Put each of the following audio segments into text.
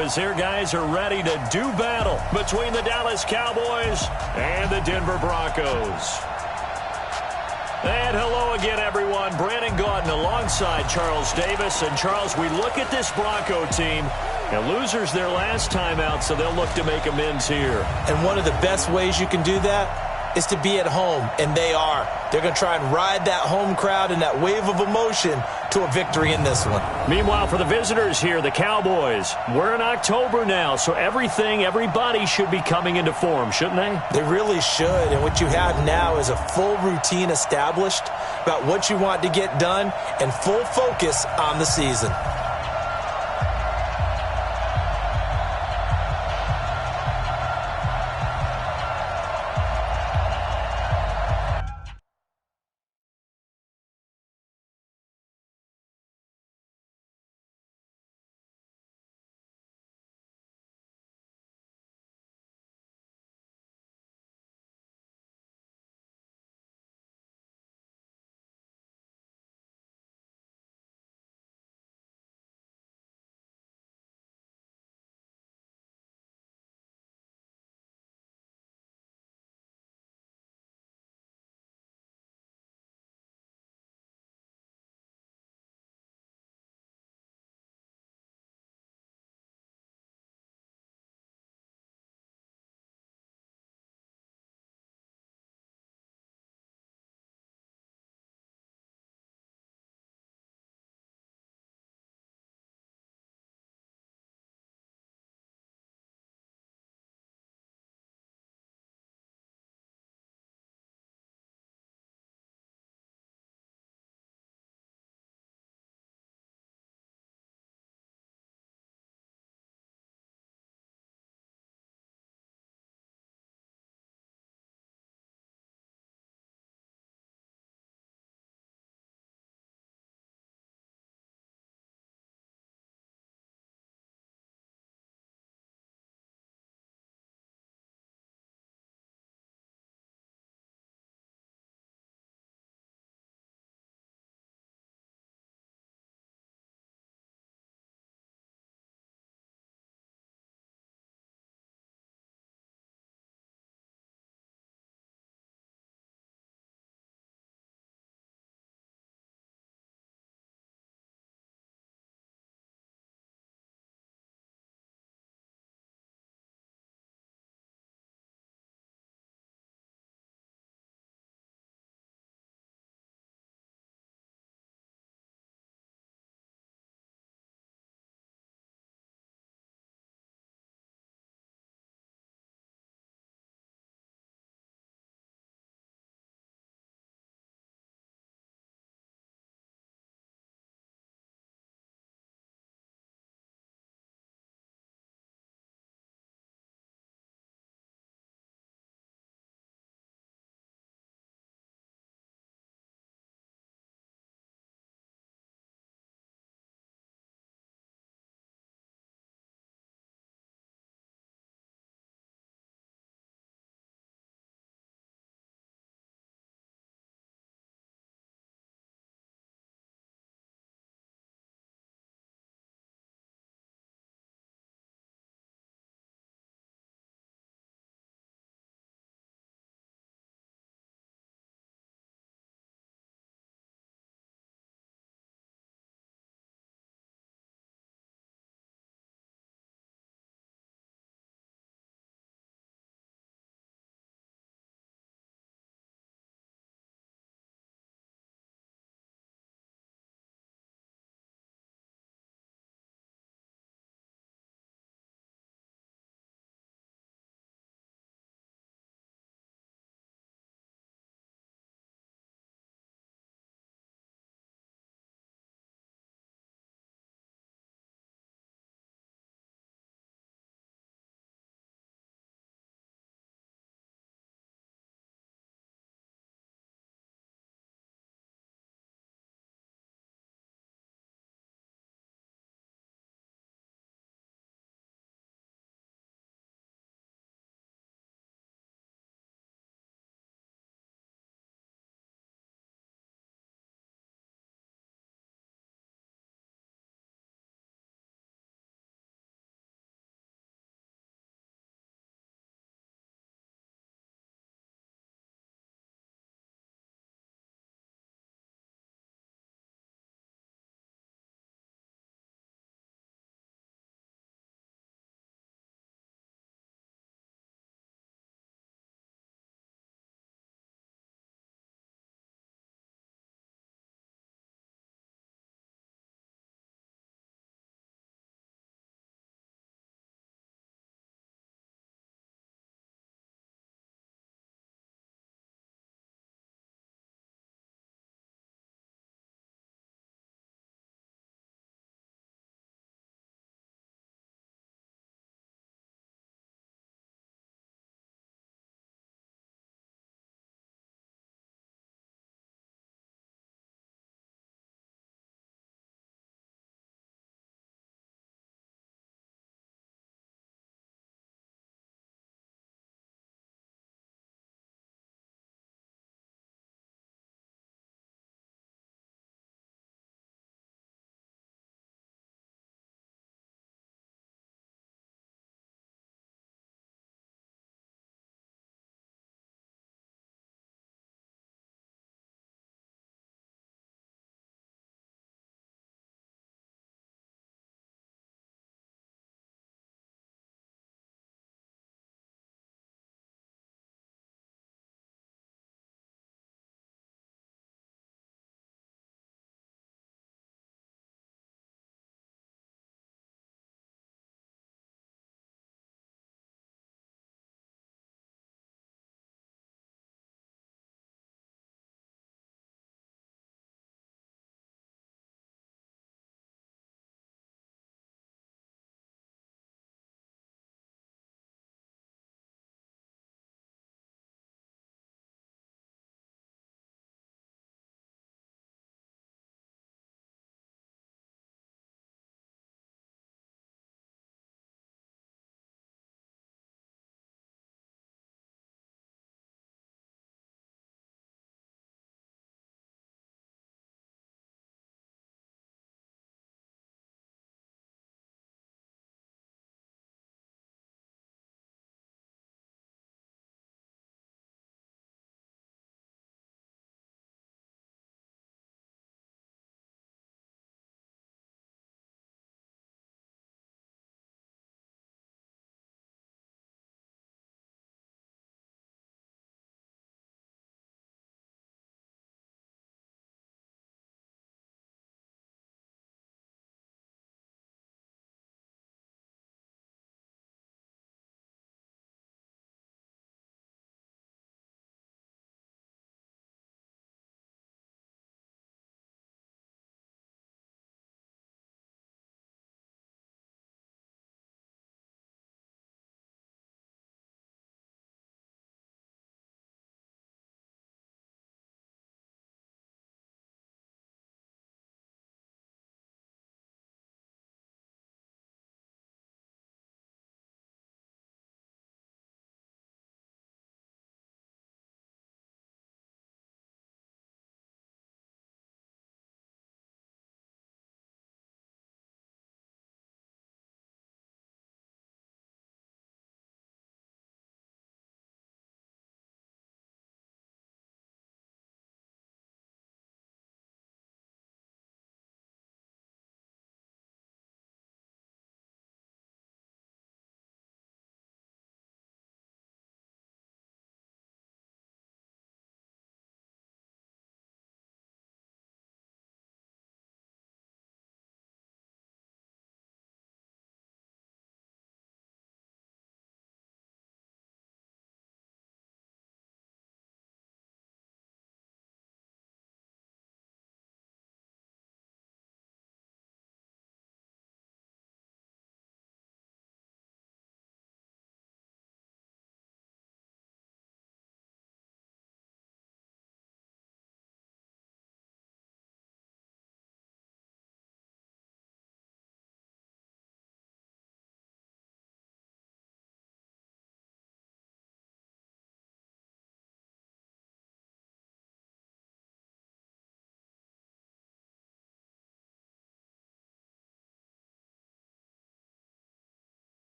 as their guys are ready to do battle between the Dallas Cowboys and the Denver Broncos. And hello again, everyone. Brandon Gaudin alongside Charles Davis. And, Charles, we look at this Bronco team. And losers their last time out, so they'll look to make amends here. And one of the best ways you can do that is to be at home, and they are. They're going to try and ride that home crowd and that wave of emotion to a victory in this one. Meanwhile, for the visitors here, the Cowboys, we're in October now, so everybody should be coming into form, shouldn't they? They really should, and what you have now is a full routine established about what you want to get done and full focus on the season.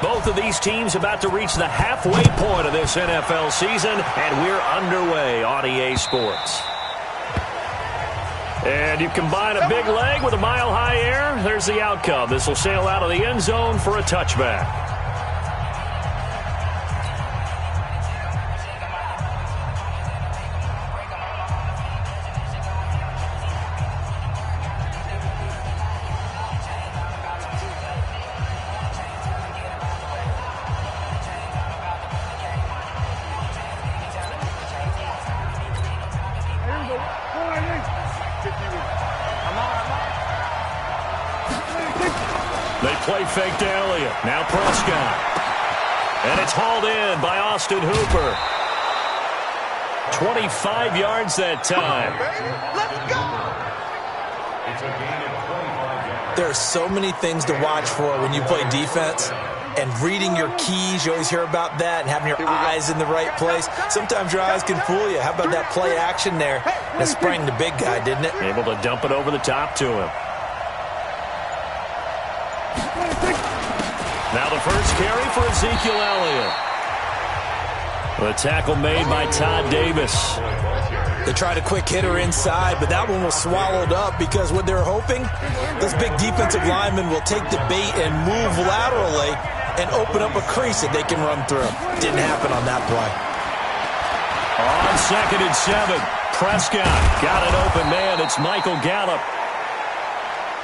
Both of these teams about to reach the halfway point of this NFL season, and we're underway on EA Sports. And you combine a big leg with a mile-high air, there's the outcome. This will sail out of the end zone for a touchback. They play fake to Elliott. Now Prescott. And it's hauled in by Austin Hooper. 25 yards that time. There are so many things to watch for when you play defense. And reading your keys, you always hear about that, and having your eyes in the right place. Sometimes your eyes can fool you. How about that play action there? That sprang the big guy, didn't it? Able to dump it over the top to him. Now the first carry for Ezekiel Elliott. The tackle made by Todd Davis. They tried a quick hitter inside, but that one was swallowed up because what they're hoping, those big defensive linemen will take the bait and move laterally and open up a crease that they can run through. Didn't happen on that play. On 2nd and 7, Prescott got an open man. It's Michael Gallup.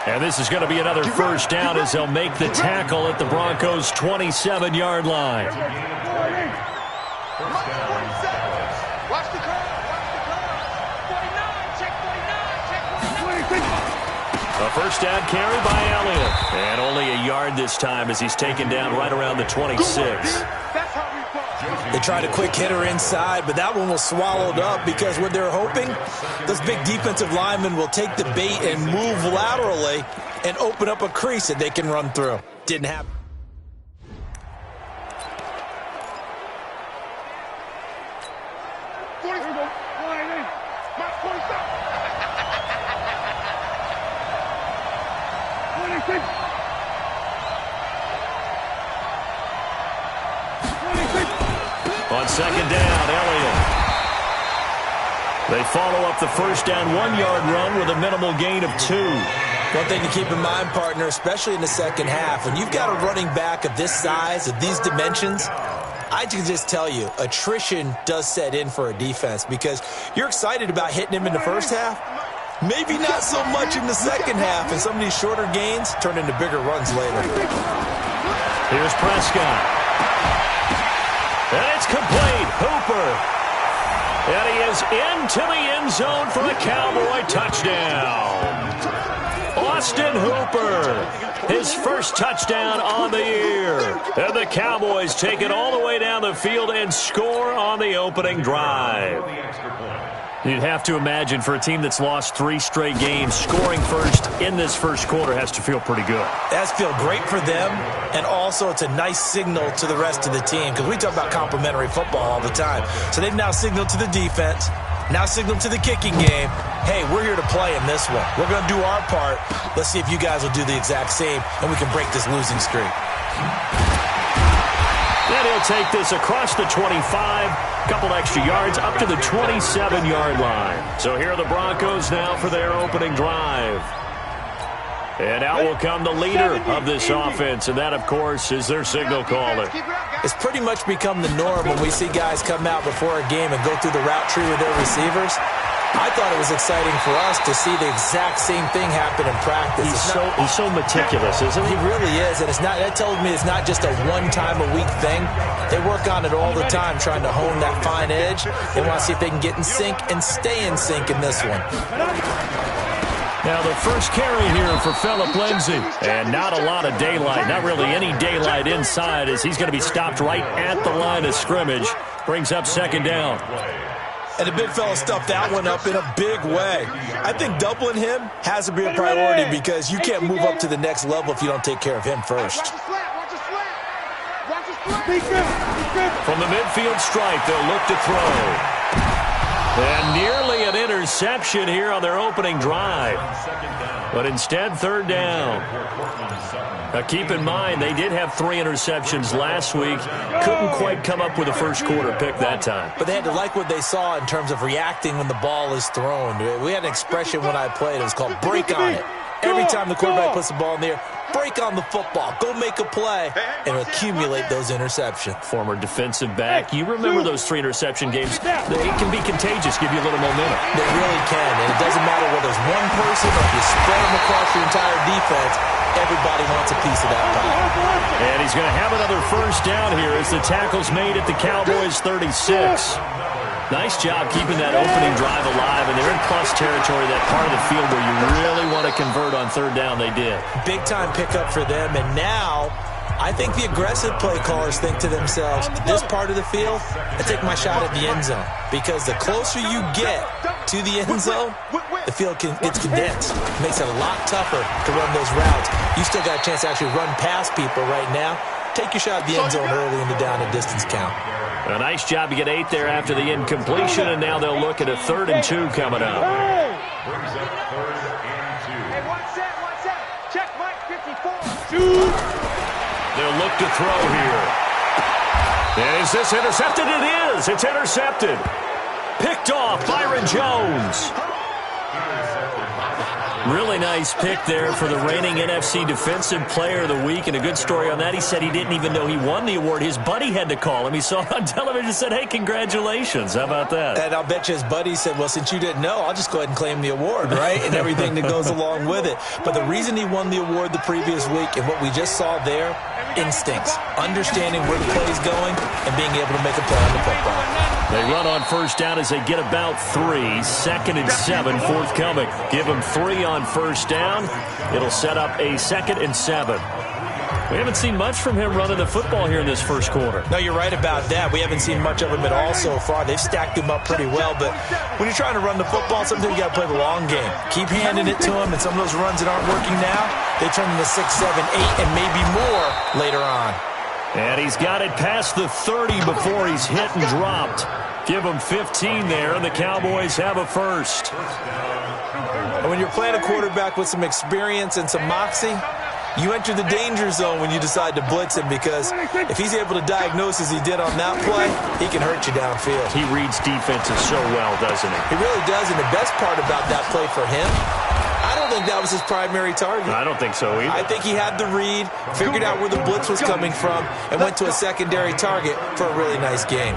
And this is going to be another first down as they'll make the tackle at the Broncos' 27-yard line. A first down carry by Elliott. And only a yard this time as he's taken down right around the 26. They tried a quick hitter inside, but that one was swallowed up because what they're hoping, those big defensive linemen will take the bait and move laterally and open up a crease that they can run through. Didn't happen. On 2nd down, Elliott. They follow up the first down 1-yard run with a minimal gain of 2. One thing to keep in mind, partner, especially in the second half, when you've got a running back of this size, of these dimensions, I can just tell you, attrition does set in for a defense because you're excited about hitting him in the first half. Maybe not so much in the second half, and some of these shorter gains turn into bigger runs later. Here's Prescott. And it's complete. Hooper. And he is into the end zone for a Cowboy touchdown. Austin Hooper, his first touchdown on the year. And the Cowboys take it all the way down the field and score on the opening drive. You'd have to imagine for a team that's lost 3 straight games, scoring first in this first quarter has to feel pretty good. It has to feel great for them, and also it's a nice signal to the rest of the team because we talk about complimentary football all the time. So they've now signaled to the defense, now signaled to the kicking game, hey, we're here to play in this one. We're going to do our part. Let's see if you guys will do the exact same, and we can break this losing streak. Then he'll take this across the 25, couple extra yards up to the 27-yard line. So here are the Broncos now for their opening drive. And out will come the leader of this offense, and that, of course, is their signal caller. It's pretty much become the norm when we see guys come out before a game and go through the route tree with their receivers. I thought it was exciting for us to see the exact same thing happen in practice. He's so meticulous, isn't he? He really is, and that tells me it's not just a one-time-a-week thing. They work on it all the time, trying to hone that fine edge. They want to see if they can get in sync and stay in sync in this one. Now the first carry here for Phillip Lindsay. And not a lot of daylight, not really any daylight inside as he's going to be stopped right at the line of scrimmage. Brings up 2nd down. And the big fella stuffed that one up in a big way. I think doubling him has to be a priority because you can't move up to the next level if you don't take care of him first. From the midfield stripe, they'll look to throw. And nearly an interception here on their opening drive. But instead, third down. Now, keep in mind, they did have 3 interceptions last week. Couldn't quite come up with a first-quarter pick that time. But they had to like what they saw in terms of reacting when the ball is thrown. We had an expression when I played. It was called break on it. Every time the quarterback puts the ball in the air, break on the football. Go make a play and accumulate those interceptions. Former defensive back. You remember those 3 interception games. They can be contagious, give you a little momentum. They really can, and it doesn't matter whether it's one person or if you spread them across your entire defense. Everybody wants a piece of that pie. And he's going to have another first down here as the tackle's made at the Cowboys' 36. Nice job keeping that opening drive alive, and they're in plus territory, that part of the field where you really want to convert on third down. They did. Big-time pickup for them, and now I think the aggressive play callers think to themselves, this part of the field, I take my shot at the end zone, because the closer you get to the end zone, the field gets condensed. It makes it a lot tougher to run those routes. You still got a chance to actually run past people right now. Take your shot at the end zone early in the down and distance count. A nice job to get 8 there after the incompletion, and now they'll look at a 3rd and 2 coming up. Hey, one set. Check Mike 54. They'll look to throw here. And is this intercepted? It is. It's intercepted. Picked off Byron Jones. Really nice pick there for the reigning NFC Defensive Player of the Week. And a good story on that. He said he didn't even know he won the award. His buddy had to call him. He saw it on television and said, hey, congratulations. How about that? And I'll bet you his buddy said, well, since you didn't know, I'll just go ahead and claim the award, right? And everything that goes along with it. But the reason he won the award the previous week and what we just saw there, instincts, understanding where the play is going and being able to make a play on the football. They run on first down as they get about 3. 2nd and 7 forthcoming. Give them 3 on first down. It'll set up a 2nd and 7. We haven't seen much from him running the football here in this first quarter. No, you're right about that. We haven't seen much of him at all so far. They've stacked him up pretty well, but when you're trying to run the football, sometimes you got to play the long game. Keep handing it to him, and some of those runs that aren't working now, they turn into 6, 7, 8, and maybe more later on. And he's got it past the 30 before he's hit and dropped. Give him 15 there, and the Cowboys have a first. And when you're playing a quarterback with some experience and some moxie, you enter the danger zone when you decide to blitz him, because if he's able to diagnose as he did on that play, he can hurt you downfield. He reads defenses so well, doesn't he? He really does, and the best part about that play for him, I don't think that was his primary target. I don't think so either. I think he had the read, figured out where the blitz was coming from, and went to a secondary target for a really nice game.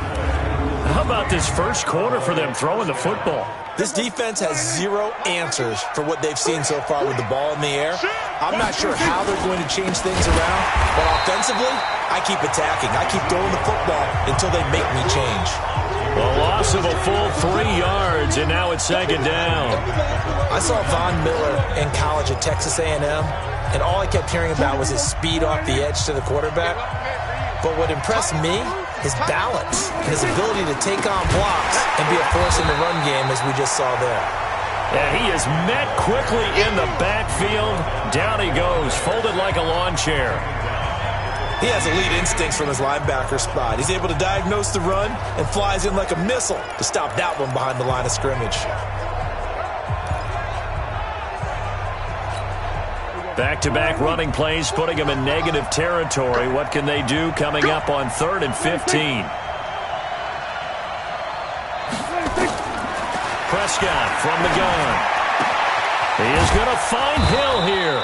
How about this first quarter for them throwing the football? This defense has 0 answers for what they've seen so far with the ball in the air. I'm not sure how they're going to change things around, but offensively, I keep attacking. I keep throwing the football until they make me change. A loss of a full 3 yards, and now it's 2nd down. I saw Von Miller in college at Texas A&M, and all I kept hearing about was his speed off the edge to the quarterback. But what impressed me, his balance, his ability to take on blocks and be a force in the run game, as we just saw there. And he is met quickly in the backfield. Down he goes, folded like a lawn chair. He has elite instincts from his linebacker spot. He's able to diagnose the run and flies in like a missile to stop that one behind the line of scrimmage. Back-to-back running plays, putting them in negative territory. What can they do coming up on 3rd and 15? Prescott from the gun. He is going to find Hill here.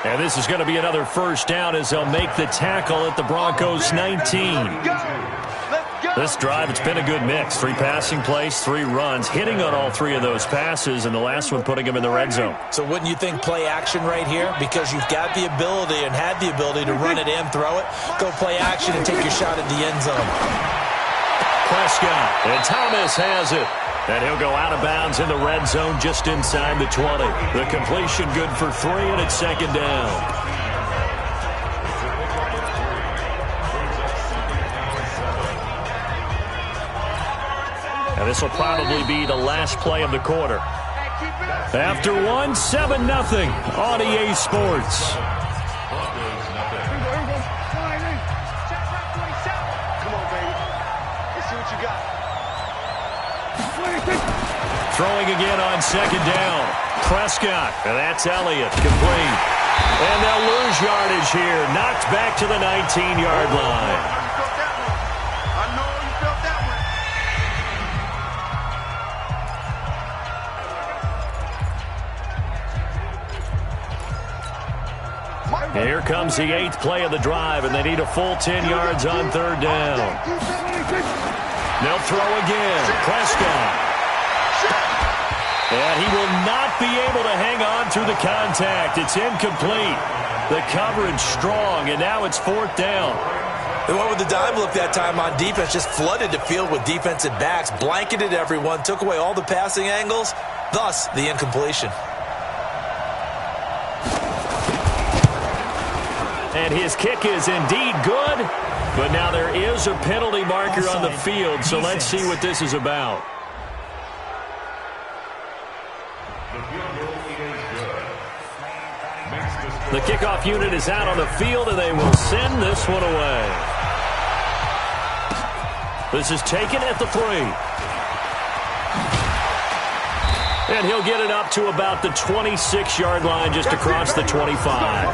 And this is going to be another first down as they'll make the tackle at the Broncos' 19. This drive, it's been a good mix. 3 passing plays, 3 runs, hitting on all 3 of those passes, and the last one putting him in the red zone. So wouldn't you think play action right here? Because you've got the ability and had the ability to run it and throw it. Go play action and take your shot at the end zone. Prescott, and Thomas has it. And he'll go out of bounds in the red zone just inside the 20. The completion good for 3, and it's 2nd down. And this will probably be the last play of the quarter. After 1, 7-0 on EA Sports. Come on, baby. Let's see what you got. throwing again on second down. Prescott, and that's Elliott, complete. And they'll lose yardage here. Knocked back to the 19-yard line. I know you felt that one. Here comes the 8th play of the drive, and they need a full 10 yards on third down. They'll throw again. Prescott. And he will not be able to hang on through the contact. It's incomplete. The coverage strong, and now it's 4th down. They went with the dime look that time on defense, just flooded the field with defensive backs, blanketed everyone, took away all the passing angles, thus the incompletion. And his kick is indeed good, but now there is a penalty marker on the field, so let's see what this is about. The kickoff unit is out on the field, and they will send this one away. This is taken at the 3. And he'll get it up to about the 26-yard line, just across the 25.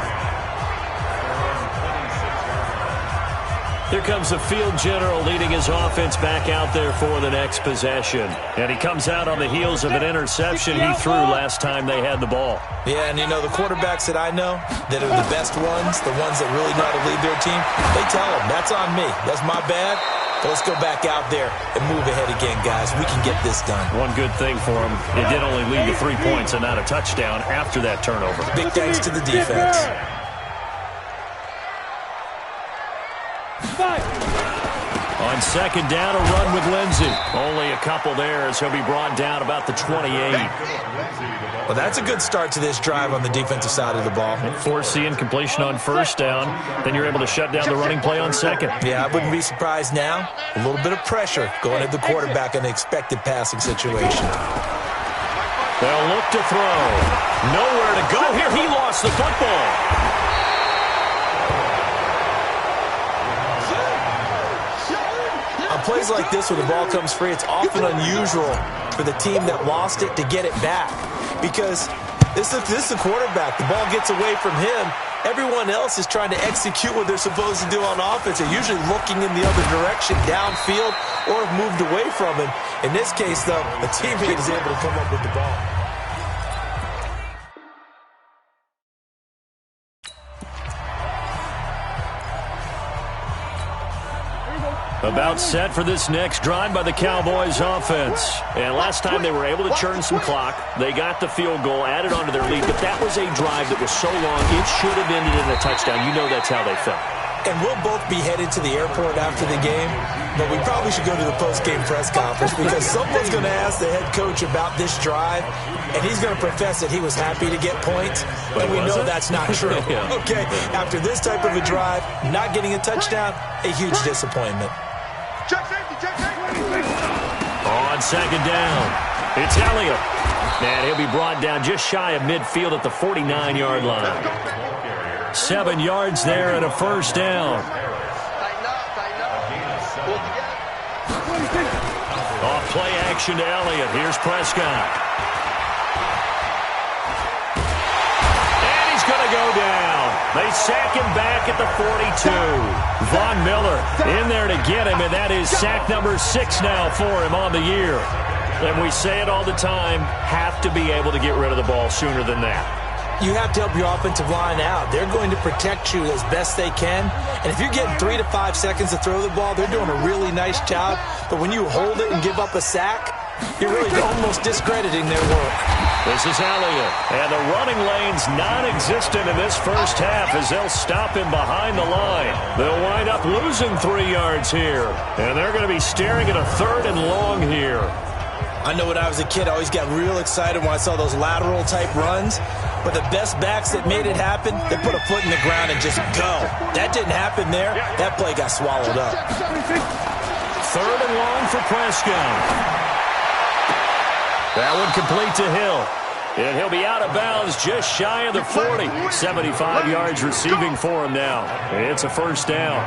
Here comes the field general leading his offense back out there for the next possession. And he comes out on the heels of an interception he threw last time they had the ball. Yeah, and you know, the quarterbacks that I know that are the best ones, the ones that really know how to lead their team, they tell them, that's on me. That's my bad. But let's go back out there and move ahead again, guys. We can get this done. One good thing for him, it did only lead to 3 points and not a touchdown after that turnover. Big thanks to the defense. On second down, a run with Lindsey. Only a couple there as he'll be brought down about the 28. Well, that's a good start to this drive on the defensive side of the ball. Force the incompletion on first down. Then you're able to shut down the running play on second. Yeah, I wouldn't be surprised now. A little bit of pressure going at the quarterback in the expected passing situation. They'll look to throw. Nowhere to go here. He lost the football. On plays like this where the ball comes free, it's often unusual for the team that lost it to get it back. Because this is the quarterback. The ball gets away from him. Everyone else is trying to execute what they're supposed to do on offense. They're usually looking in the other direction, downfield, or have moved away from him. In this case, though, the teammate is able to come up with the ball. About set for this next drive by the Cowboys offense. And last time they were able to churn some clock. They got the field goal, added on to their lead, but that was a drive that was so long, it should have ended in a touchdown. You know that's how they felt. And we'll both be headed to the airport after the game, but we probably should go to the post-game press conference because someone's going to ask the head coach about this drive, and he's going to profess that he was happy to get points, but we know that's not true. Yeah. Okay, after this type of a drive, not getting a touchdown, a huge disappointment. Check safety, check safety. On second down, it's Elliott. And he'll be brought down just shy of midfield at the 49-yard line. 7 yards there and a first down. Tighten up. Pull together. Off play action to Elliott. Here's Prescott. And he's going to go down. They sack him back at the 42. Von Miller in there to get him, and that is sack number 6 now for him on the year. And we say it all the time, have to be able to get rid of the ball sooner than that. You have to help your offensive line out. They're going to protect you as best they can. And if you're getting 3 to 5 seconds to throw the ball, they're doing a really nice job. But when you hold it and give up a sack, you're really almost discrediting their work. This is Elliott. And the running lane's non-existent in this first half as they'll stop him behind the line. They'll wind up losing 3 yards here. And they're going to be staring at a 3rd and long here. I know when I was a kid, I always got real excited when I saw those lateral-type runs. But the best backs that made it happen, they put a foot in the ground and just go. That didn't happen there. That play got swallowed up. 3rd and long for Prescott. That one complete to Hill. And he'll be out of bounds just shy of the 40. 75 yards receiving for him now. It's a first down.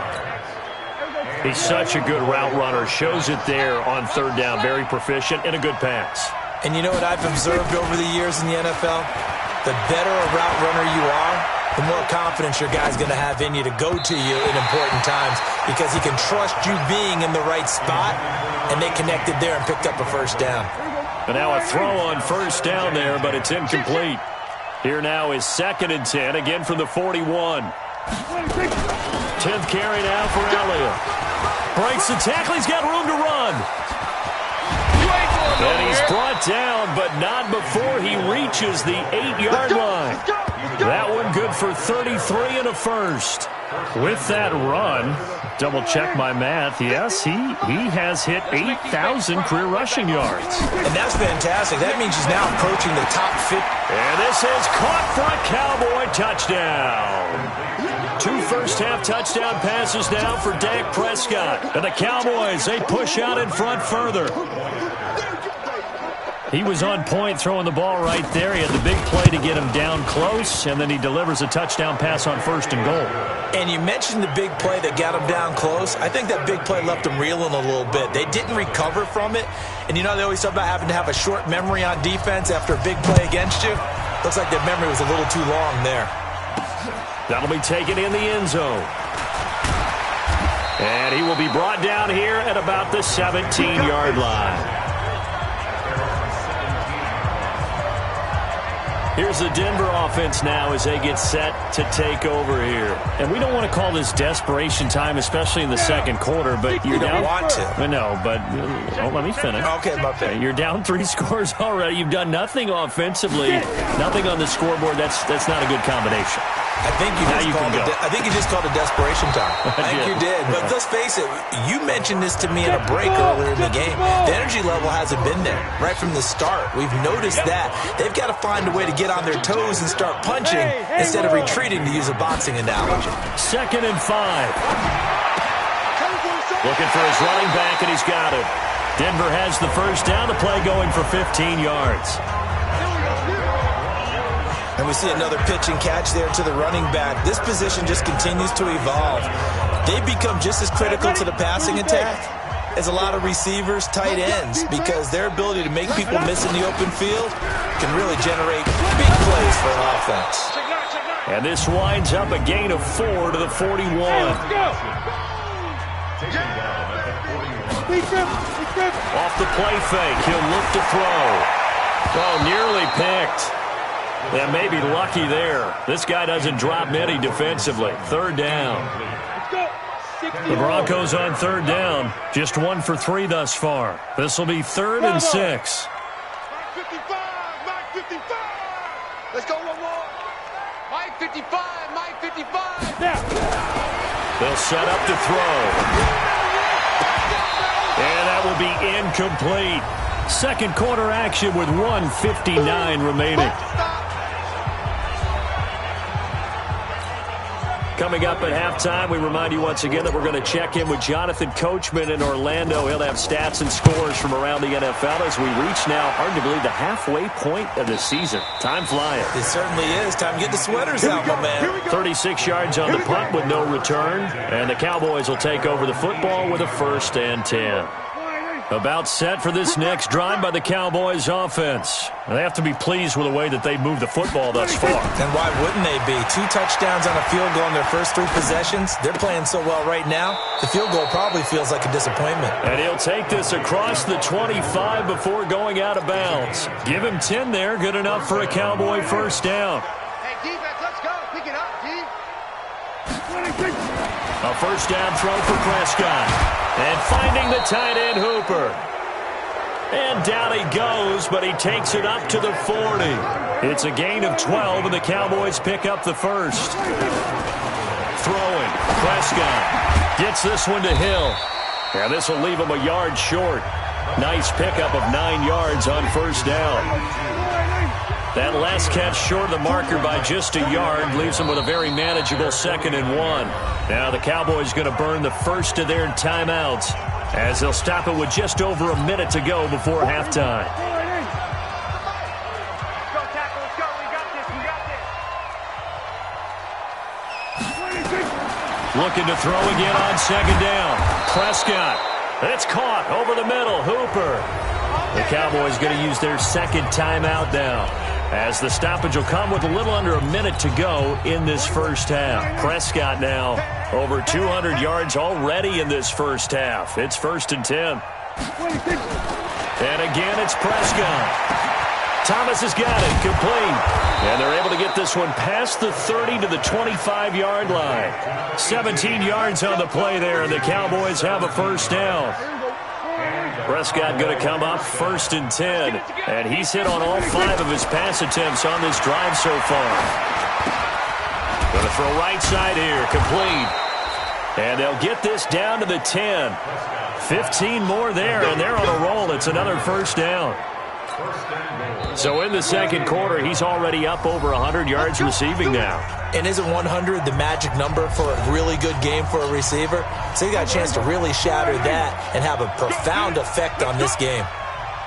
He's such a good route runner. Shows it there on 3rd down. Very proficient and a good pass. And you know what I've observed over the years in the NFL? The better a route runner you are, the more confidence your guy's going to have in you to go to you in important times because he can trust you being in the right spot, and they connected there and picked up a first down. And now a throw on first down there, but it's incomplete. Here now is 2nd and 10, again from the 41. 10th carry now for Elliott. Breaks the tackle. He's got room to run. And he's brought down, but not before he reaches the 8-yard line. That one good for 33 and a first. With that run, double check my math. Yes, he has hit 8,000 career rushing yards. And that's fantastic. That means he's now approaching the top 50. And this is caught for a Cowboy touchdown. 2 first-half touchdown passes now for Dak Prescott. And the Cowboys, they push out in front further. He was on point throwing the ball right there. He had the big play to get him down close, and then he delivers a touchdown pass on 1st and goal. And you mentioned the big play that got him down close. I think that big play left him reeling a little bit. They didn't recover from it. And you know they always talk about having to have a short memory on defense after a big play against you. Looks like their memory was a little too long there. That'll be taken in the end zone. And he will be brought down here at about the 17-yard line. Here's the Denver offense now as they get set to take over here. And we don't want to call this desperation time, especially in the second quarter, but you're down. Want to. I know, but let me finish. Okay, my bad. You're down 3 scores already. You've done nothing offensively, nothing on the scoreboard. That's not a good combination. I think you just called it desperation time. I think you did. But let's face it, you mentioned this to me in a break earlier in the game. The energy level hasn't been there right from the start. We've noticed that. They've got to find a way to get on their toes and start punching instead of retreating, to use a boxing analogy. 2nd and 5. Looking for his running back, and he's got it. Denver has the first down. The play going for 15 yards. And we see another pitch and catch there to the running back. This position just continues to evolve. They become just as critical to the passing attack as a lot of receivers, tight ends, because their ability to make people miss in the open field can really generate big plays for an offense. And this winds up a gain of 4 to the 41. Off the play fake, he'll look to throw. Oh, nearly picked. Yeah, maybe lucky there. This guy doesn't drop many defensively. 3rd down. The Broncos on 3rd down. Just 1 for 3 thus far. This will be 3rd and 6. Mike 55, Mike 55. Let's go one more. Mike 55, Mike 55. They'll set up to throw. And that will be incomplete. Second quarter action with 1:59 remaining. Coming up at halftime, we remind you once again that we're going to check in with Jonathan Coachman in Orlando. He'll have stats and scores from around the NFL as we reach now, hard to believe, the halfway point of the season. Time flying. It certainly is. Time to get the sweaters out, my man. 36 yards on the punt with no return. And the Cowboys will take over the football with a 1st and 10. About set for this next drive by the Cowboys offense. They have to be pleased with the way that they moved the football thus far. And why wouldn't they be? 2 touchdowns on a field goal in their first 3 possessions. They're playing so well right now, the field goal probably feels like a disappointment. And he'll take this across the 25 before going out of bounds. Give him 10 there. Good enough for a Cowboy first down. Hey, defense, let's go. Pick it up, D. A first down throw for Prescott. And finding the tight end, Hooper. And down he goes, but he takes it up to the 40. It's a gain of 12, and the Cowboys pick up the first. Throwing. Prescott gets this one to Hill. And this will leave him a yard short. Nice pickup of 9 yards on first down. That last catch short of the marker by just a yard leaves them with a very manageable 2nd and 1. Now the Cowboys going to burn the first of their timeouts as they'll stop it with just over a minute to go before halftime. Go, tackle, let's go. We got this, we got this. Looking to throw again on 2nd down. Prescott. It's caught over the middle. Hooper. The Cowboys going to use their second timeout now, as the stoppage will come with a little under a minute to go in this first half. Prescott now over 200 yards already in this first half. It's 1st and 10. And again, it's Prescott. Thomas has got it, complete. And they're able to get this one past the 30 to the 25-yard line. 17 yards on the play there, and the Cowboys have a first down. Prescott going to come up 1st and 10, and he's hit on all 5 of his pass attempts on this drive so far. Going to throw right side here, complete. And they'll get this down to the 10. 15 more there, and they're on a roll. It's another first down. So in the second quarter, he's already up over 100 yards receiving now. And isn't 100 the magic number for a really good game for a receiver? So he got a chance to really shatter that and have a profound effect on this game.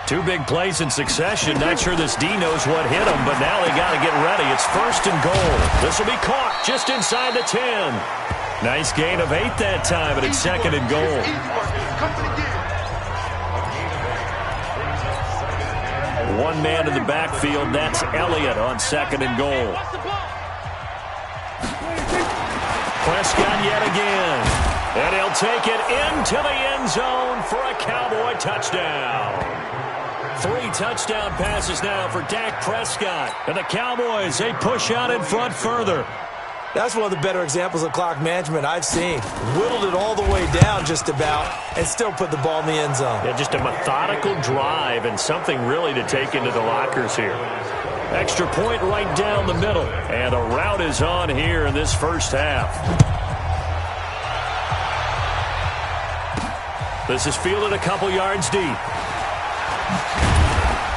2 big plays in succession. Not sure this D knows what hit him, but now they got to get ready. It's 1st and goal. This will be caught just inside the 10. Nice gain of 8 that time, but it's 2nd and goal. One man in the backfield. That's Elliott on 2nd and goal. Prescott yet again. And he'll take it into the end zone for a Cowboy touchdown. 3 touchdown passes now for Dak Prescott. And the Cowboys, they push out in front further. That's one of the better examples of clock management I've seen. Whittled it all the way down just about and still put the ball in the end zone. Yeah, just a methodical drive and something really to take into the lockers here. Extra point right down the middle. And a route is on here in this first half. This is fielded a couple yards deep.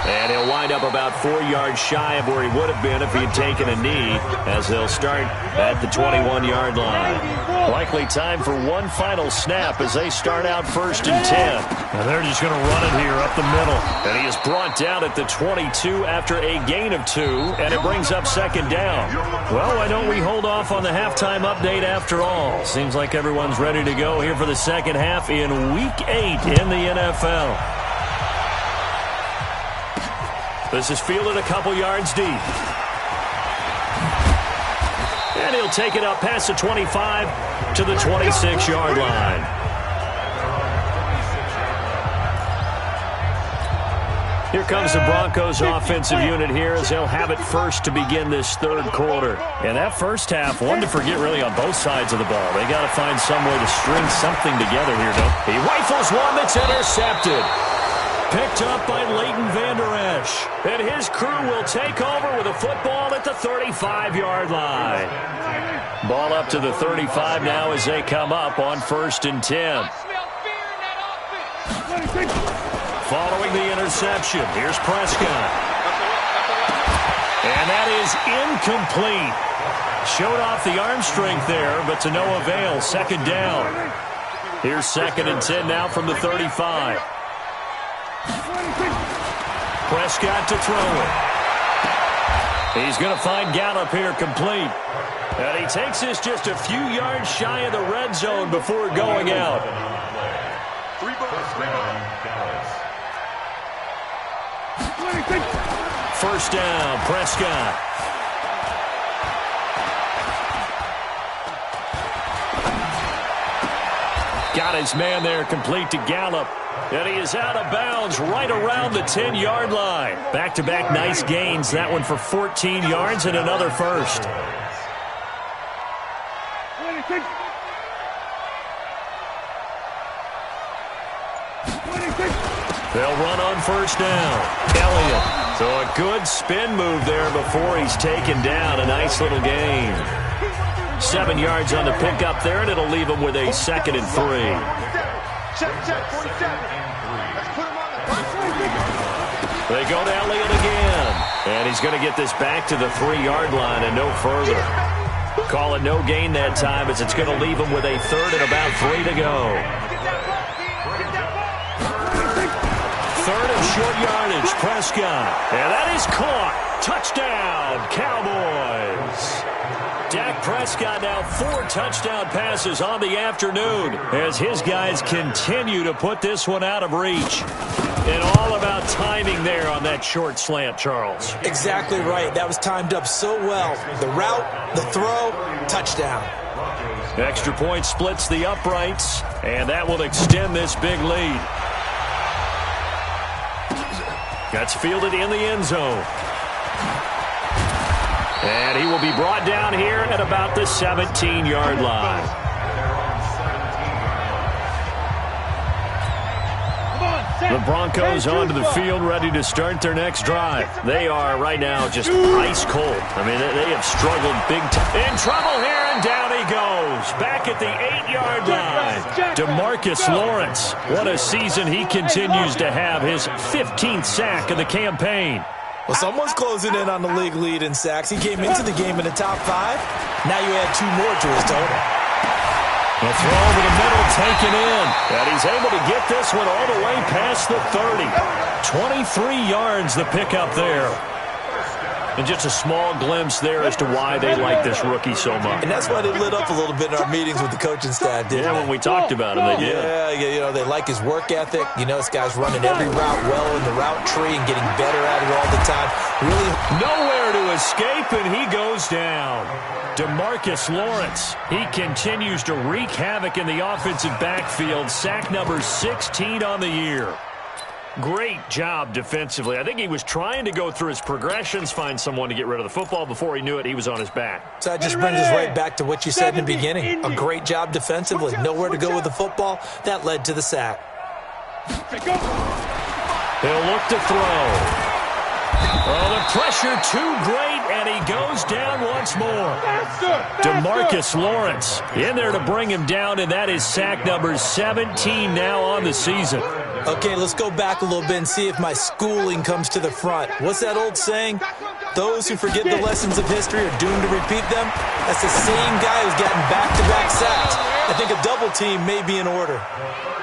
And he'll wind up about 4 yards shy of where he would have been if he had taken a knee, as they'll start at the 21-yard line. Likely time for one final snap as they start out 1st and 10. And they're just going to run it here up the middle. And he is brought down at the 22 after a gain of 2, and it brings up 2nd down. Well, why don't we hold off on the halftime update after all? Seems like everyone's ready to go here for the second half in Week 8 in the NFL. This is fielded a couple yards deep. And he'll take it up past the 25 to the 26-yard line. Here comes the Broncos offensive unit here as they'll have it first to begin this third quarter. And that first half, one to forget really on both sides of the ball. They got to find some way to string something together here, though. He rifles one that's intercepted. Picked up by Leighton Vander Esch. And his crew will take over with a football at the 35-yard line. Ball up to the 35 now as they come up on 1st and 10. Following the interception, here's Prescott. And that is incomplete. Showed off the arm strength there, but to no avail. 2nd down. Here's 2nd and 10 now from the 35. Prescott to throw it. He's going to find Gallup here complete. And he takes this just a few yards shy of the red zone before going out. First down, Prescott. Got his man there complete to Gallup. And he is out of bounds right around the 10-yard line. Back-to-back nice gains. That one for 14 yards and another first. They'll run on first down. Elliott. So a good spin move there before he's taken down. A nice little gain. 7 yards on the pickup there, and it'll leave him with a 2nd and 3. They go to Elliott again. And he's going to get this back to the 3-yard line and no further. Call it no gain that time as it's going to leave him with a 3rd and about 3 to go. third and short yardage. Prescott. And that is caught. Touchdown, Cowboys. Dak Prescott now 4 touchdown passes on the afternoon as his guys continue to put this one out of reach. And all about timing there on that short slant, Charles. Exactly right. That was timed up so well. The route, the throw, touchdown. Extra point splits the uprights, and that will extend this big lead. That's fielded in the end zone. And he will be brought down here at about the 17-yard line. The Broncos onto the field, ready to start their next drive. They are right now just ice cold. I mean, they have struggled big time. In trouble here, and down he goes. Back at the 8-yard line. DeMarcus Lawrence. What a season he continues to have. His 15th sack of the campaign. Well, someone's closing in on the league lead in sacks. He came into the game in the top 5. Now you add 2 more to his total. The throw over the middle taken in. And he's able to get this one all the way past the 30. 23 yards the pickup there. And just a small glimpse there as to why they like this rookie so much. And that's why they lit up a little bit in our meetings with the coaching staff, didn't they? When we talked about him, they did. Yeah, they like his work ethic. This guy's running every route well in the route tree and getting better at it all the time. Really nowhere to escape, and he goes down. DeMarcus Lawrence, he continues to wreak havoc in the offensive backfield. Sack number 16 on the year. Great job defensively. I think he was trying to go through his progressions, find someone to get rid of the football. Before he knew it, he was on his back. So that just brings us right back to what you said in the beginning. A great job defensively. Nowhere to go with the football. That led to the sack. He'll look to throw. Oh, the pressure too great, and he goes down once more. DeMarcus Lawrence in there to bring him down, and that is sack number 17 now on the season. Okay, let's go back a little bit and see if my schooling comes to the front. What's that old saying? Those who forget the lessons of history are doomed to repeat them. That's the same guy who's gotten back-to-back sacks. I think a double team may be in order.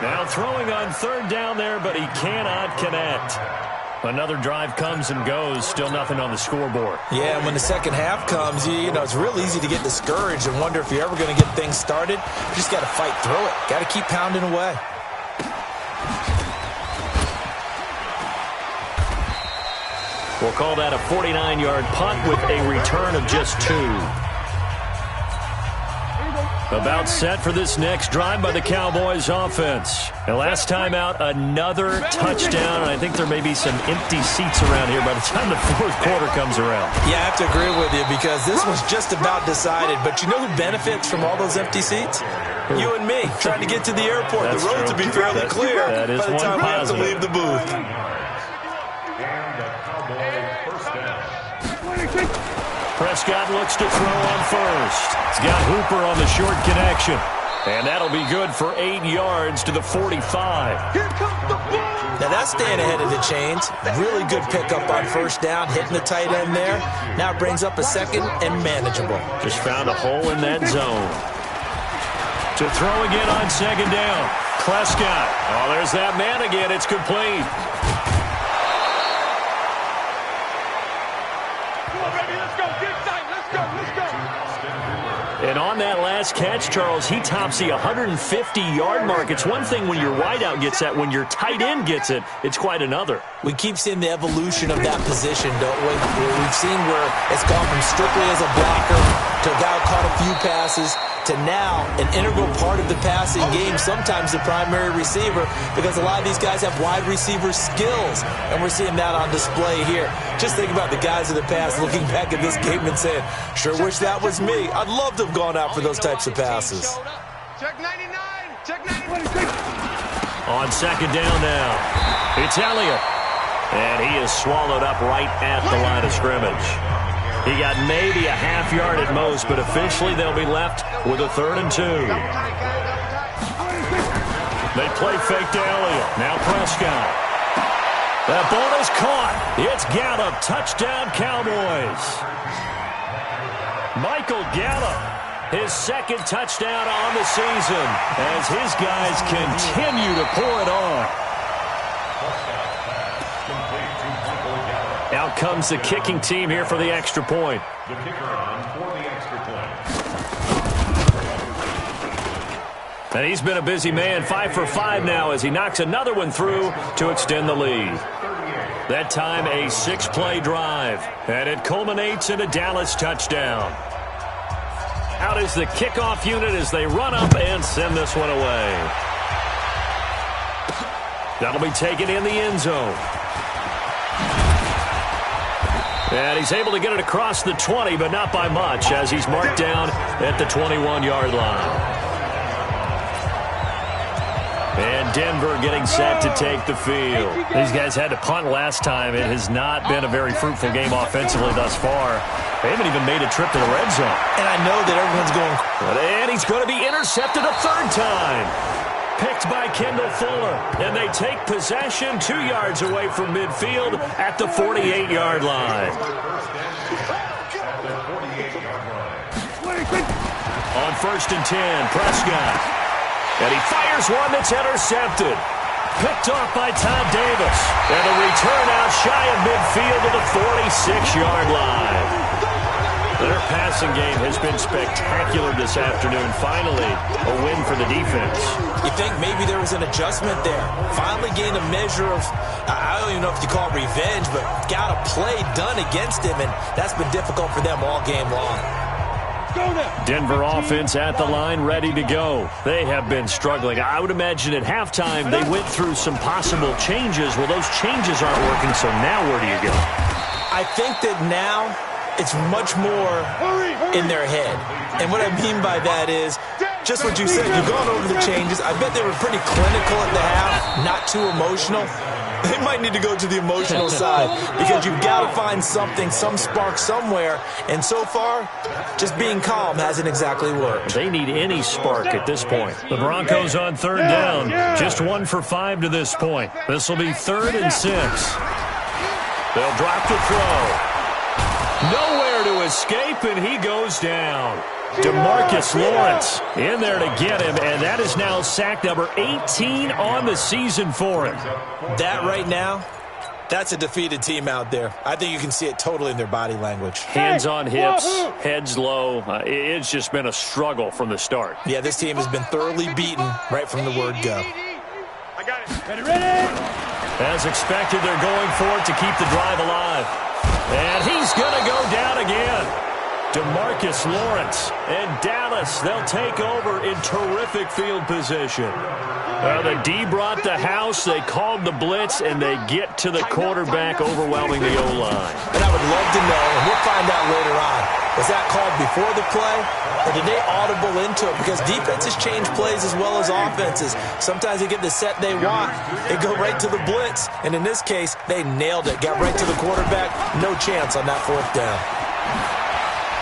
Now throwing on third down there, but he cannot connect. Another drive comes and goes, still nothing on the scoreboard. Yeah, and when the second half comes, it's real easy to get discouraged and wonder if you're ever going to get things started. You just got to fight through it. Got to keep pounding away. We'll call that a 49-yard punt with a return of just 2. About set for this next drive by the Cowboys offense. And last time out, another touchdown. And I think there may be some empty seats around here by the time the fourth quarter comes around. Yeah, I have to agree with you because this was just about decided. But you know who benefits from all those empty seats? You and me, trying to get to the airport. That's the roads will be fairly clear by the time we have to leave the booth. Prescott looks to throw on first. He's got Hooper on the short connection. And that'll be good for 8 yards to the 45. Here comes the ball. Now that's staying ahead of the chains. Really good pickup on first down, hitting the tight end there. Now it brings up a second and manageable. Just found a hole in that zone. To throw again on second down. Prescott. Oh, there's that man again. It's complete. And on that last catch, Charles, he tops the 150-yard mark. It's one thing when your wideout gets that. When your tight end gets it, it's quite another. We keep seeing the evolution of that position, don't we? We've seen where it's gone from strictly as a blocker to a guy who caught a few passes to now an integral part of the passing game, sometimes the primary receiver, because a lot of these guys have wide receiver skills, and we're seeing that on display here. Just think about the guys in the past looking back at this game and saying, sure wish that was me. I'd love to have gone out for those types of passes. Check 99. Check 99. On second down now, it's Elliott. And he is swallowed up right at the line of scrimmage. He got maybe a half yard at most, but officially they'll be left with a 3rd and 2. They play fake to Elliott. Now Prescott. That ball is caught. It's Gallup. Touchdown, Cowboys. Michael Gallup, his 2nd touchdown on the season as his guys continue to pour it on. comes the kicking team here for the extra point. The kicker on for the extra point. And he's been a busy man, 5 for 5 now as he knocks another one through to extend the lead. That time a 6-play drive, and it culminates in a Dallas touchdown. Out is the kickoff unit as they run up and send this one away. That'll be taken in the end zone. And he's able to get it across the 20, but not by much as he's marked down at the 21-yard line. And Denver getting set to take the field. These guys had to punt last time. It has not been a very fruitful game offensively thus far. They haven't even made a trip to the red zone. And I know that everyone's going... And he's going to be intercepted a third time. Picked by Kendall Fuller. And they take possession 2 yards away from midfield at the 48-yard line. On 1st and 10, Prescott. And he fires one that's intercepted. Picked off by Todd Davis. And a return out shy of midfield to the 46-yard line. Their passing game has been spectacular this afternoon. Finally, a win for the defense. You think maybe there was an adjustment there. Finally gained a measure of, I don't even know if you call it revenge, but got a play done against him, and that's been difficult for them all game long. Denver offense at the line, ready to go. They have been struggling. I would imagine at halftime they went through some possible changes. Well, those changes aren't working, so now where do you go? I think that now it's much more in their head. And what I mean by that is just what you said. You've gone over the changes. I bet they were pretty clinical at the half, not too emotional. They might need to go to the emotional side because you've got to find something, some spark somewhere. And so far, just being calm hasn't exactly worked. They need any spark at this point. The Broncos on 3rd down. Just 1 for 5 to this point. This will be 3rd and 6. They'll drop the throw. Nowhere to escape, and he goes down. DeMarcus Lawrence in there to get him, and that is now sack number 18 on the season for him. That right now, that's a defeated team out there. I think you can see it totally in their body language. Hands on hips, heads low. It's just been a struggle from the start. Yeah, this team has been thoroughly beaten right from the word go. I got it. Ready. As expected, they're going for it to keep the drive alive. And he's going to go down again. DeMarcus Lawrence and Dallas, they'll take over in terrific field position. The D brought the house, they called the blitz, and they get to the quarterback, overwhelming the O-line. And I would love to know, and we'll find out later on, was that called before the play, or did they audible into it? Because defenses change plays as well as offenses. Sometimes they get the set they want, they go right to the blitz, and in this case, they nailed it, got right to the quarterback, no chance on that 4th down.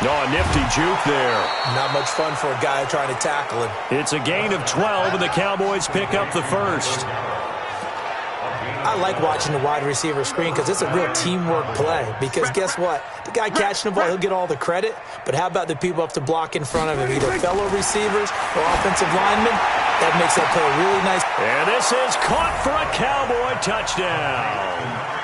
No, a nifty juke there. Not much fun for a guy trying to tackle him. It's a gain of 12, and the Cowboys pick up the first. I like watching the wide receiver screen because it's a real teamwork play. Because guess what? The guy catching the ball, he'll get all the credit. But how about the people up to block in front of him, either fellow receivers or offensive linemen? That makes that play really nice. And this is caught for a Cowboy touchdown.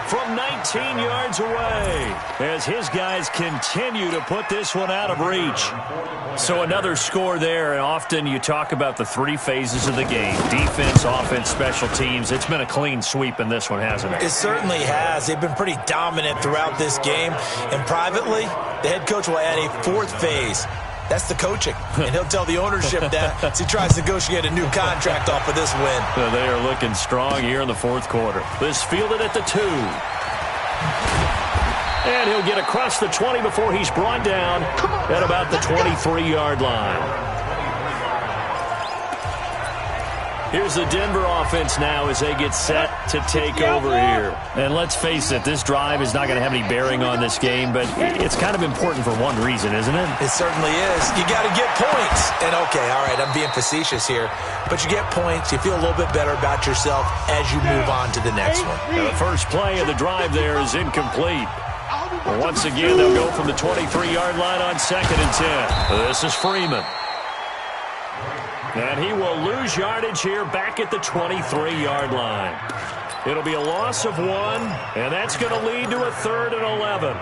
From 19 yards away, as his guys continue to put this one out of reach. So another score there, and often you talk about the 3 phases of the game. Defense, offense, special teams. It's been a clean sweep in this one, hasn't it? It certainly has. They've been pretty dominant throughout this game. And privately, the head coach will add a 4th phase. That's the coaching. And he'll tell the ownership that as he tries to negotiate a new contract off of this win. So they are looking strong here in the 4th quarter. This fielded at the 2. And he'll get across the 20 before he's brought down at about the 23-yard line. Here's the Denver offense now as they get set to take over here. And let's face it, this drive is not going to have any bearing on this game, but it's kind of important for one reason, isn't it? It certainly is. You got to get points. And, okay, all right, I'm being facetious here. But you get points, you feel a little bit better about yourself as you move on to the next one. Now, the first play of the drive there is incomplete. Well, once again, they'll go from the 23-yard line on 2nd and 10. This is Freeman. And he will lose yardage here back at the 23-yard line. It'll be a loss of 1, and that's going to lead to a 3rd and 11.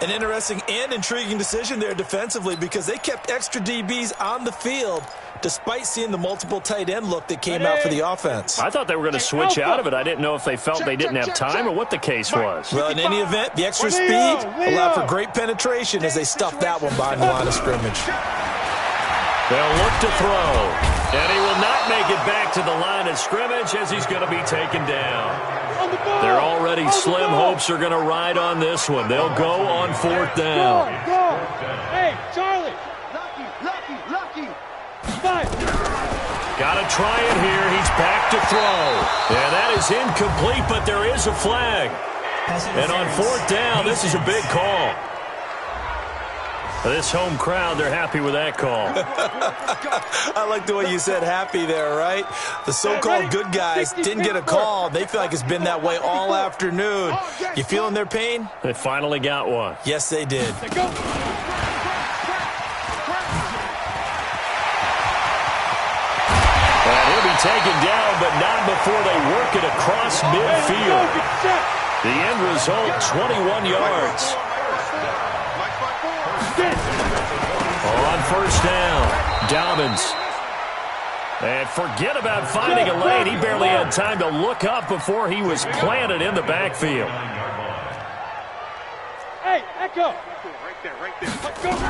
An interesting and intriguing decision there defensively because they kept extra DBs on the field despite seeing the multiple tight end look that came out for the offense. I thought they were going to switch out of it. I didn't know if they felt they didn't have time or what the case was. Well, in any event, the extra speed allowed for great penetration as they stuffed that one behind the line of scrimmage. They'll look to throw. And he will not make it back to the line of scrimmage as he's going to be taken down. They're already slim hopes are going to ride on this one. They'll go on 4th down. Go. Hey, Charlie. Lucky. Five. Got to try it here. He's back to throw. And that is incomplete, but there is a flag. And on 4th down, this is a big call. This home crowd, they're happy with that call. I like the way you said happy there, right? The so-called good guys didn't get a call. They feel like it's been that way all afternoon. You feeling their pain? They finally got one. Yes, they did. And he'll be taken down, but not before they work it across midfield. The end result, 21 yards. On 1st down, Dobbins. And forget about finding a lane. He barely had time to look up before he was planted in the backfield. Hey, Echo.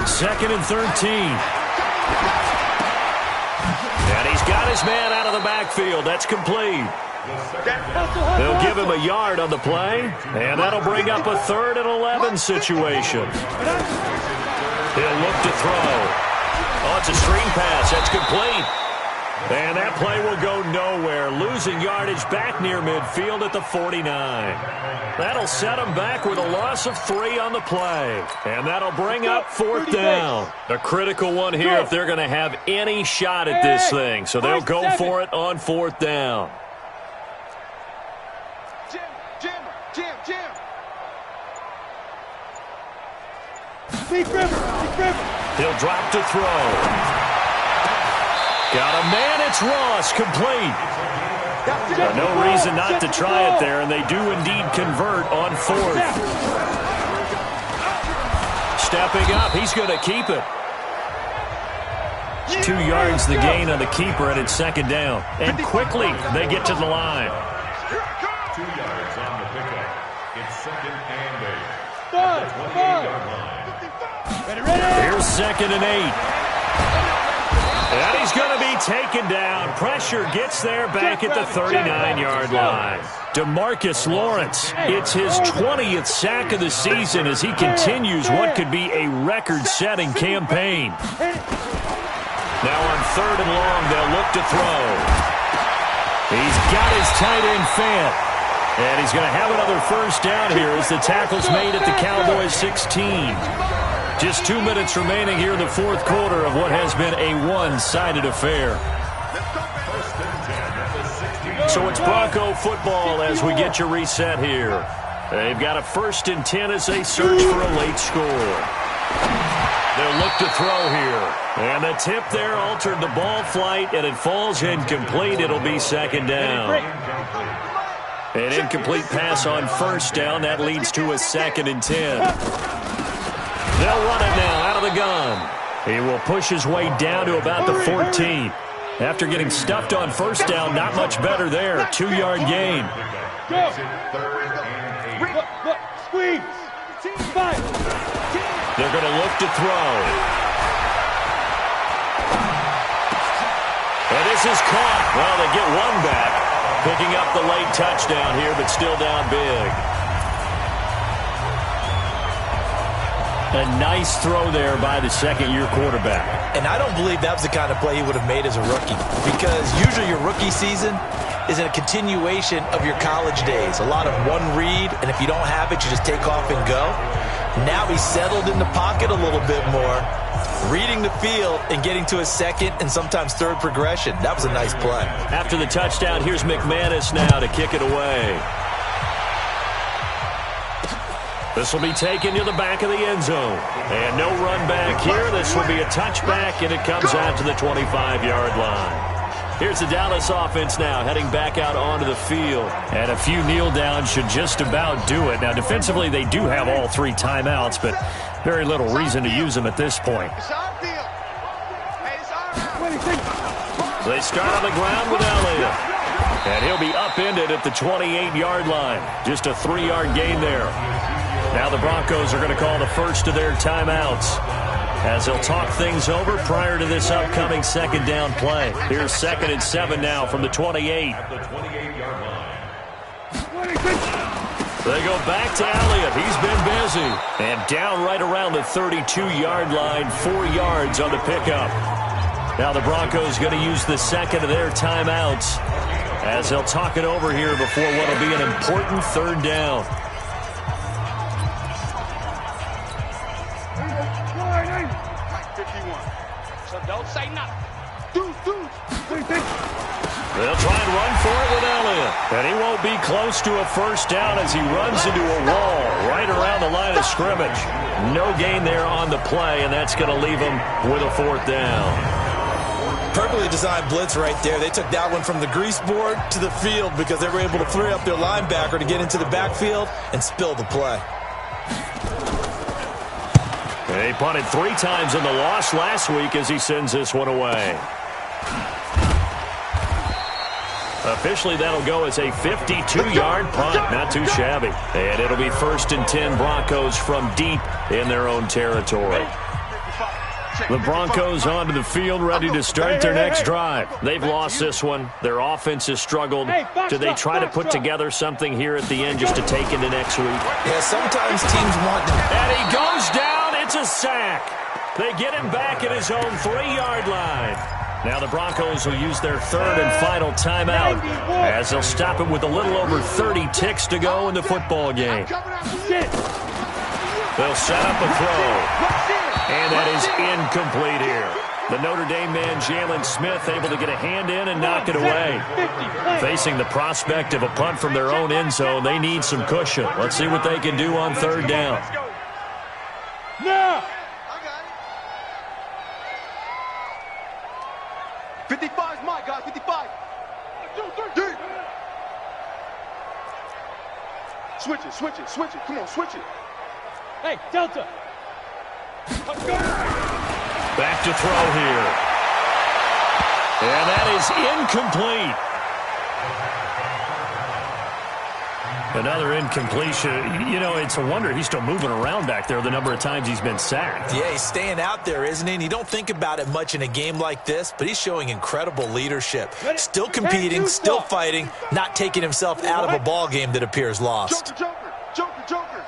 2nd and 13. And he's got his man out of the backfield. That's complete. They'll give him a yard on the play, and that'll bring up a 3rd and 11 situation. He'll look to throw. Oh, it's a screen pass. That's complete. And that play will go nowhere, losing yardage back near midfield at the 49. That'll set him back with a loss of 3 on the play. And that'll bring up 4th down. A critical one here if they're going to have any shot at this thing. So they'll go for it on 4th down. Jim. Deep river. He'll drop to throw. Got a man, it's Ross, complete. No reason not to try it there, and they do indeed convert on 4th. Stepping up, he's going to keep it. 2 yards the gain on the keeper, and it's 2nd down. And quickly, they get to the line. 2 yards on the pickup. It's 2nd and 8. Five. Here's 2nd and 8. And he's going to be taken down. Pressure gets there back at the 39-yard line. DeMarcus Lawrence, it's his 20th sack of the season as he continues what could be a record-setting campaign. Now on 3rd and long, they'll look to throw. He's got his tight end Fant. And he's going to have another 1st down here as the tackle's made at the Cowboys' 16. Just 2 minutes remaining here in the 4th quarter of what has been a one-sided affair. So it's Bronco football as we get your reset here. They've got a 1st and 10 as they search for a late score. They'll look to throw here. And the tip there altered the ball flight, and it falls incomplete. It'll be 2nd down. An incomplete pass on 1st down. That leads to a 2nd and 10. They'll run it now out of the gun. He will push his way down to about the 14. After getting stuffed on 1st down, not much better there. 2-yard gain. Squeeze. They're going to look to throw. And this is caught. Well, they get one back. Picking up the late touchdown here, but still down big. A nice throw there by the 2nd-year quarterback. And I don't believe that was the kind of play he would have made as a rookie, because usually your rookie season is a continuation of your college days. A lot of one read, and if you don't have it, you just take off and go. Now he's settled in the pocket a little bit more, reading the field and getting to his 2nd and sometimes 3rd progression. That was a nice play. After the touchdown, here's McManus now to kick it away. This will be taken to the back of the end zone. And no run back here. This will be a touchback, and it comes out to the 25-yard line. Here's the Dallas offense now heading back out onto the field. And a few kneel downs should just about do it. Now, defensively, they do have all 3 timeouts, but very little reason to use them at this point. They start on the ground with Elliott. And he'll be upended at the 28-yard line. Just a 3-yard gain there. Now the Broncos are going to call the first of their timeouts as they'll talk things over prior to this upcoming second down play. Here's 2nd and 7 now from the 28. At the 28-yard line. They go back to Elliott. He's been busy. And down right around the 32-yard line, 4 yards on the pickup. Now the Broncos going to use the second of their timeouts as they'll talk it over here before what will be an important 3rd down. So don't say nothing. They'll try and run for it with Elliott. And he won't be close to a first down as he runs into a wall right around the line of scrimmage. No gain there on the play, and that's going to leave him with a 4th down. Perfectly designed blitz right there. They took that one from the grease board to the field because they were able to free up their linebacker to get into the backfield and spill the play. He punted 3 times in the loss last week as he sends this one away. Officially, that'll go as a 52-yard punt. Not too shabby. And it'll be 1st and 10 Broncos from deep in their own territory. The Broncos onto the field, ready to start their next drive. They've lost this one. Their offense has struggled. Do they try to put together something here at the end just to take into next week? Yeah, sometimes teams want to. And he goes down. It's a sack. They get him back at his own 3-yard line. Now the Broncos will use their 3rd and final timeout as they'll stop it with a little over 30 ticks to go in the football game. They'll set up a throw. And that is incomplete here. The Notre Dame man, Jalen Smith, able to get a hand in and knock it away. Facing the prospect of a punt from their own end zone, they need some cushion. Let's see what they can do on 3rd down. Now! 55 is mine, guys. 55. Deep. Switch it. Come on, switch it. Hey, Delta! Back to throw here. And that is incomplete. Another incompletion. You know, it's a wonder he's still moving around back there the number of times he's been sacked. Yeah, he's staying out there, isn't he? And you don't think about it much in a game like this, but he's showing incredible leadership. Still competing, still fighting, not taking himself out of a ball game that appears lost. Joker.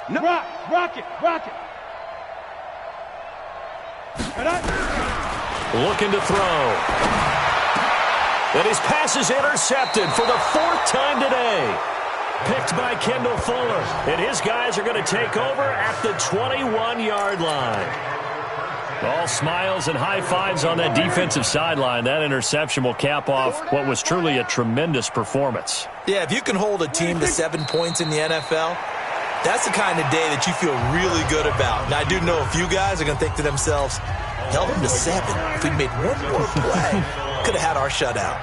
No. Rock it. Looking to throw. And his pass is intercepted for the 4th time today. Picked by Kendall Fuller. And his guys are going to take over at the 21-yard line. All smiles and high fives on that defensive sideline. That interception will cap off what was truly a tremendous performance. Yeah, if you can hold a team to 7 points in the NFL, that's the kind of day that you feel really good about. Now, I do know a few guys are going to think to themselves, held them to 7. If we made one more play, could have had our shutout.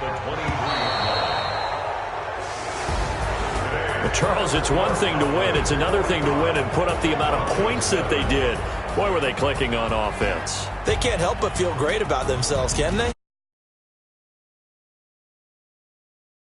Well, Charles, it's one thing to win. It's another thing to win and put up the amount of points that they did. Boy, were they clicking on offense. They can't help but feel great about themselves, can they?